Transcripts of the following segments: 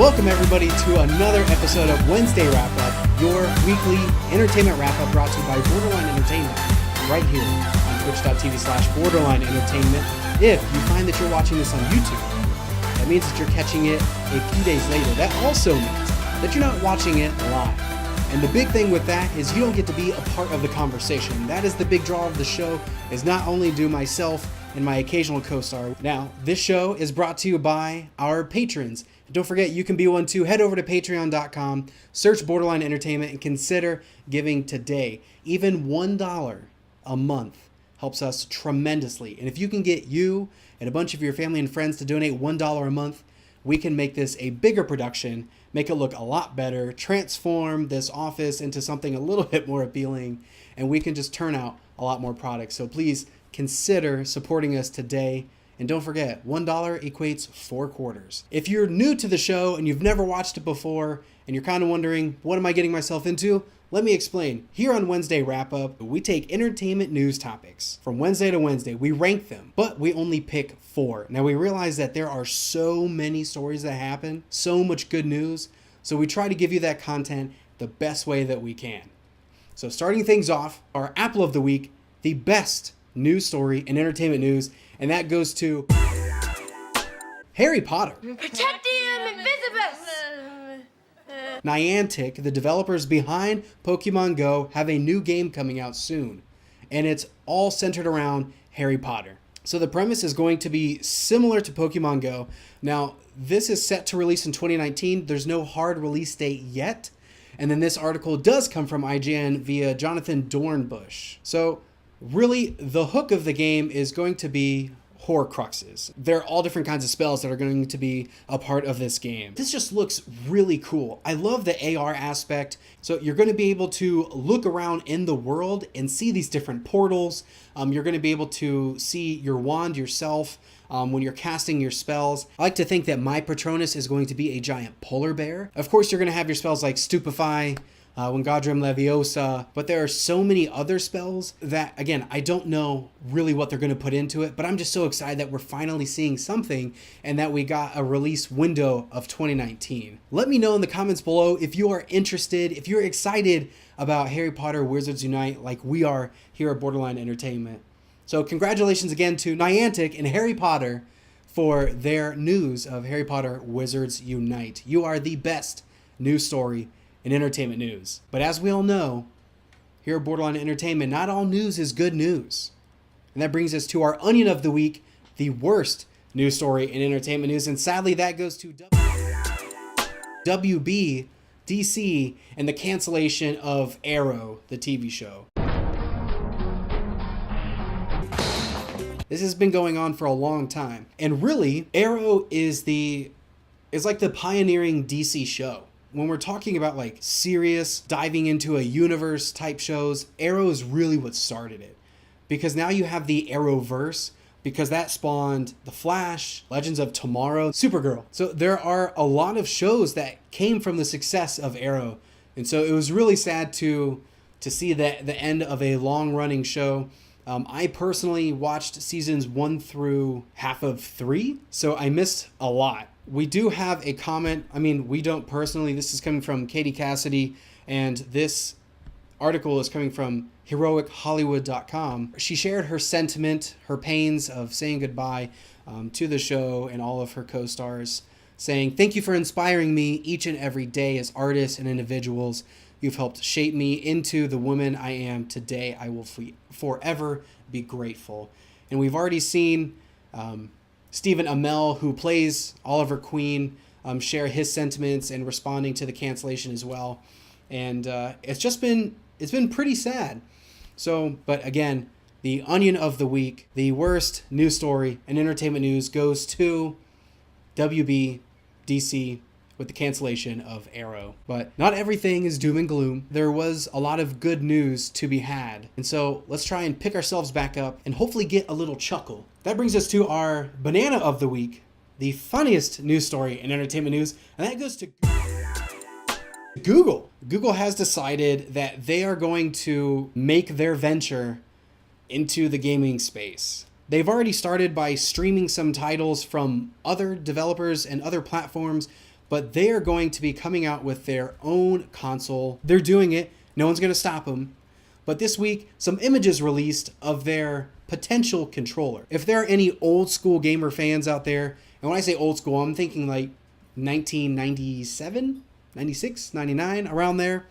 Welcome everybody to another episode of Wednesday Wrap Up, your weekly entertainment wrap up brought to you by Borderline Entertainment, right here on twitch.tv/Borderline Entertainment. If you find that you're watching this on YouTube, that means that you're catching it a few days later. That also means that you're not watching it live. And the big thing with that is you don't get to be a part of the conversation. That is the big draw of the show, is not only do myself and my occasional co-star. Now, this show is brought to you by our patrons. Don't forget, you can be one too. Head over to patreon.com, search Borderline Entertainment, and consider giving today. Even $1 a month helps us tremendously. And if you can get you and a bunch of your family and friends to donate $1 a month, we can make this a bigger production, make it look a lot better, transform this office into something a little bit more appealing, and we can just turn out a lot more products. So please consider supporting us today. And don't forget, $1 equates 4 quarters. If you're new to the show and you've never watched it before and you're kind of wondering, what am I getting myself into? Let me explain. Here on Wednesday Wrap Up, we take entertainment news topics from Wednesday to Wednesday. We rank them, but we only pick 4. Now we realize that there are so many stories that happen, so much good news. So we try to give you that content the best way that we can. So starting things off, our Apple of the Week, the best news story in entertainment news, and that goes to Harry Potter. Protectium Invisibus! Niantic, the developers behind Pokemon Go, have a new game coming out soon, and it's all centered around Harry Potter. So the premise is going to be similar to Pokemon Go. Now, this is set to release in 2019. There's no hard release date yet. And then this article does come from IGN via Jonathan Dornbush. So really, the hook of the game is going to be Horcruxes. They're all different kinds of spells that are going to be a part of this game. This just looks really cool. I love the AR aspect. So you're going to be able to look around in the world and see these different portals. You're going to be able to see your wand yourself when you're casting your spells. I like to think that my Patronus is going to be a giant polar bear. Of course, you're going to have your spells like Stupefy, Wingardium Leviosa, but there are so many other spells that, again, I don't know really what they're going to put into it, but I'm just so excited that we're finally seeing something and that we got a release window of 2019. Let me know in the comments below if you are interested, if you're excited about Harry Potter Wizards Unite like we are here at Borderline Entertainment. So congratulations again to Niantic and Harry Potter for their news of Harry Potter Wizards Unite. You are the best news story in entertainment news. But as we all know, here at Borderline Entertainment, not all news is good news. And that brings us to our Onion of the Week, the worst news story in entertainment news. And sadly, that goes to WB, DC, and the cancellation of Arrow, the TV show. This has been going on for a long time. And really, Arrow is like the pioneering DC show. When we're talking about like serious diving into a universe type shows, Arrow is really what started it. Because now you have the Arrowverse, because that spawned The Flash, Legends of Tomorrow, Supergirl. So there are a lot of shows that came from the success of Arrow. And so it was really sad to see the end of a long running show. I personally watched seasons 1 through half of 3, so I missed a lot. We do have a comment. I mean, we don't personally. This is coming from Katie Cassidy, and this article is coming from heroichollywood.com. She shared her sentiment, her pains of saying goodbye to the show and all of her co-stars, saying, "Thank you for inspiring me each and every day as artists and individuals. You've helped shape me into the woman I am today. I will forever be grateful." And we've already seen Stephen Amell, who plays Oliver Queen, share his sentiments and responding to the cancellation as well. And it's been pretty sad. So, but again, the Onion of the Week, the worst news story in entertainment news, goes to WB, DC, with the cancellation of Arrow. But not everything is doom and gloom. There was a lot of good news to be had. And so let's try and pick ourselves back up and hopefully get a little chuckle. That brings us to our Banana of the Week, the funniest news story in entertainment news, and that goes to Google. Google has decided that they are going to make their venture into the gaming space. They've already started by streaming some titles from other developers and other platforms, but they are going to be coming out with their own console. They're doing it. No one's going to stop them. But this week, some images released of their potential controller. If there are any old school gamer fans out there, and when I say old school, I'm thinking like 1997, 96, 99, around there,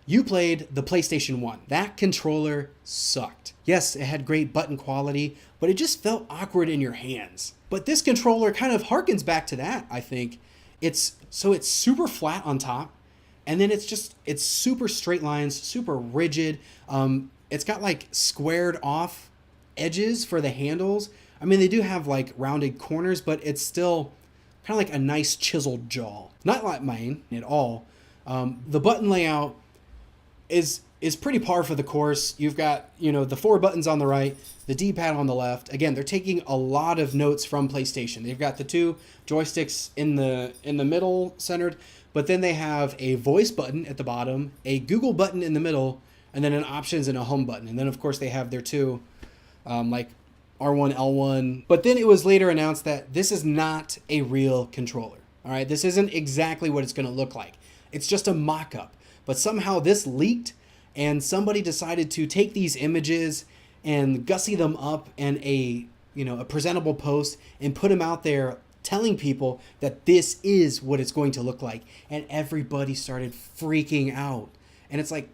you played the PlayStation 1. That controller sucked. Yes, it had great button quality, but it just felt awkward in your hands. But this controller kind of harkens back to that, I think. It's super flat on top, and then it's super straight lines, super rigid. It's got like squared off edges for the handles. I mean, they do have like rounded corners, but it's still kind of like a nice chiseled jaw. Not like mine at all. The button layout is pretty par for the course. You've got, the 4 buttons on the right, the D-pad on the left. Again, they're taking a lot of notes from PlayStation. They've got the 2 joysticks in the middle centered, but then they have a voice button at the bottom, a Google button in the middle, and then an options and a home button. And then of course they have their 2 like R1, L1. But then it was later announced that this is not a real controller. All right, this isn't exactly what it's going to look like. It's just a mock-up. But somehow this leaked, and somebody decided to take these images and gussy them up in a presentable post and put them out there telling people that this is what it's going to look like. And everybody started freaking out. And it's like,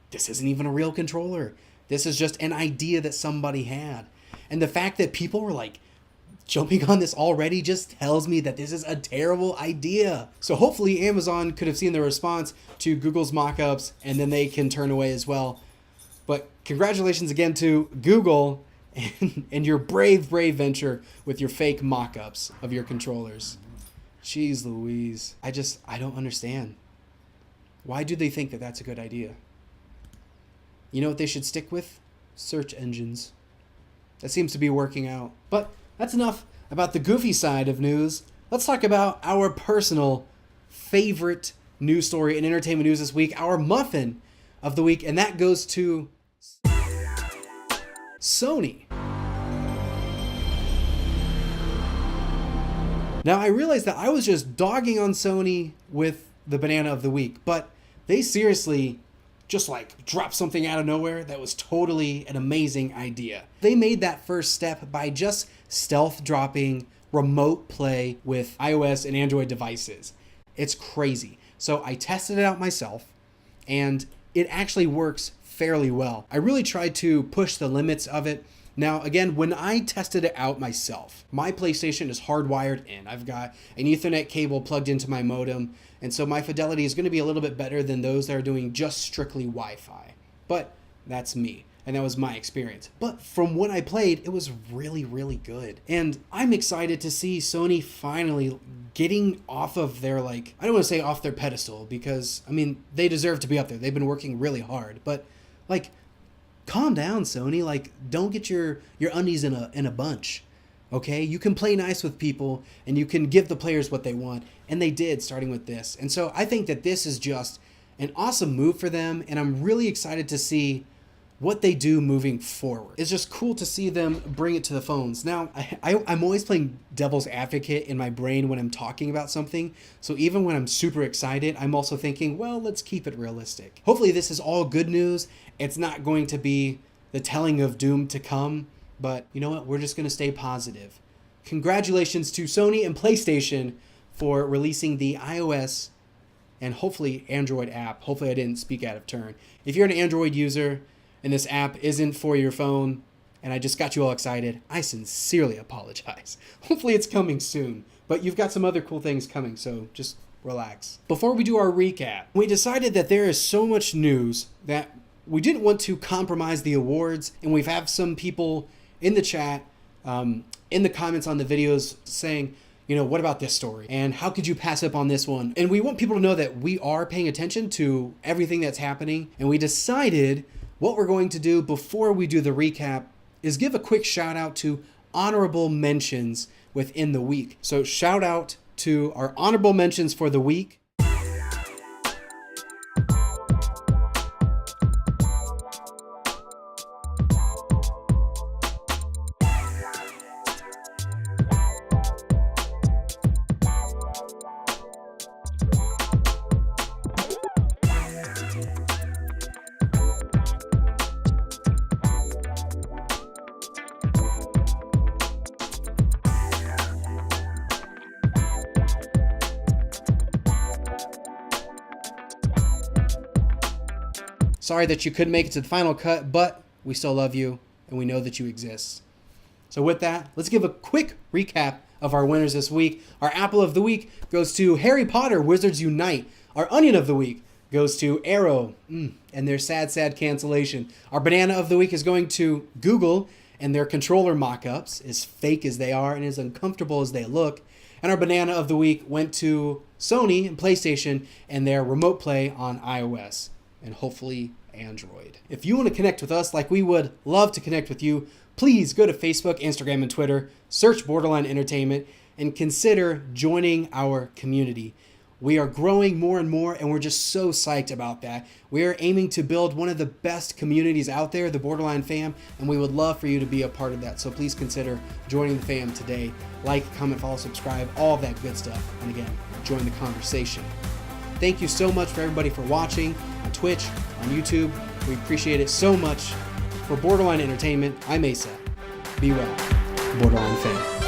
this isn't even a real controller. This is just an idea that somebody had. And the fact that people were like jumping on this already just tells me that this is a terrible idea. So hopefully Amazon could have seen the response to Google's mock-ups, and then they can turn away as well. But congratulations again to Google and your brave venture with your fake mock-ups of your controllers. Jeez Louise. I don't understand. Why do they think that that's a good idea? You know what they should stick with? Search engines. That seems to be working out. But that's enough about the goofy side of news. Let's talk about our personal favorite news story in entertainment news this week, our muffin of the week, and that goes to Sony. Now, I realized that I was just dogging on Sony with the banana of the week, but they seriously just like dropped something out of nowhere that was totally an amazing idea. They made that first step by just stealth dropping remote play with iOS and Android devices. It's crazy. So I tested it out myself, and it actually works fairly well. I really tried to push the limits of it. Now, again, when I tested it out myself, my PlayStation is hardwired in. I've got an Ethernet cable plugged into my modem, and so my fidelity is going to be a little bit better than those that are doing just strictly Wi-Fi. But that's me, and that was my experience. But from what I played, it was really, really good. And I'm excited to see Sony finally getting off of their, I don't want to say off their pedestal, because, I mean, they deserve to be up there. They've been working really hard. But, calm down, Sony. Don't get your undies in a bunch. Okay? You can play nice with people, and you can give the players what they want. And they did, starting with this. And so I think that this is just an awesome move for them, and I'm really excited to see what they do moving forward. It's just cool to see them bring it to the phones. Now, I'm always playing devil's advocate in my brain when I'm talking about something. So even when I'm super excited, I'm also thinking, well, let's keep it realistic. Hopefully this is all good news. It's not going to be the telling of doom to come, but you know what? We're just going to stay positive. Congratulations to Sony and PlayStation for releasing the iOS and hopefully Android app. Hopefully I didn't speak out of turn. If you're an Android user and this app isn't for your phone, and I just got you all excited, I sincerely apologize. Hopefully it's coming soon, but you've got some other cool things coming, so just relax. Before we do our recap, we decided that there is so much news that we didn't want to compromise the awards, and we've had some people in the chat, in the comments on the videos saying, what about this story? And how could you pass up on this one? And we want people to know that we are paying attention to everything that's happening, and we decided what we're going to do before we do the recap is give a quick shout out to honorable mentions within the week. So shout out to our honorable mentions for the week. Sorry that you couldn't make it to the final cut, but we still love you and we know that you exist. So with that, let's give a quick recap of our winners this week. Our apple of the week goes to Harry Potter Wizards Unite. Our onion of the week goes to Arrow and their sad cancellation. Our banana of the week is going to Google and their controller mock-ups, as fake as they are and as uncomfortable as they look. And our banana of the week went to Sony and PlayStation and their remote play on iOS and hopefully Android. If you want to connect with us like we would love to connect with you, please go to Facebook, Instagram, and Twitter, search Borderline Entertainment, and consider joining our community. We are growing more and more, and we're just so psyched about that. We are aiming to build one of the best communities out there, the Borderline fam, and we would love for you to be a part of that. So please consider joining the fam today. Like, comment, follow, subscribe, all of that good stuff. And again, join the conversation. Thank you so much for everybody for watching on Twitch, on YouTube. We appreciate it so much. For Borderline Entertainment, I'm Asa. Be well, Borderline fam.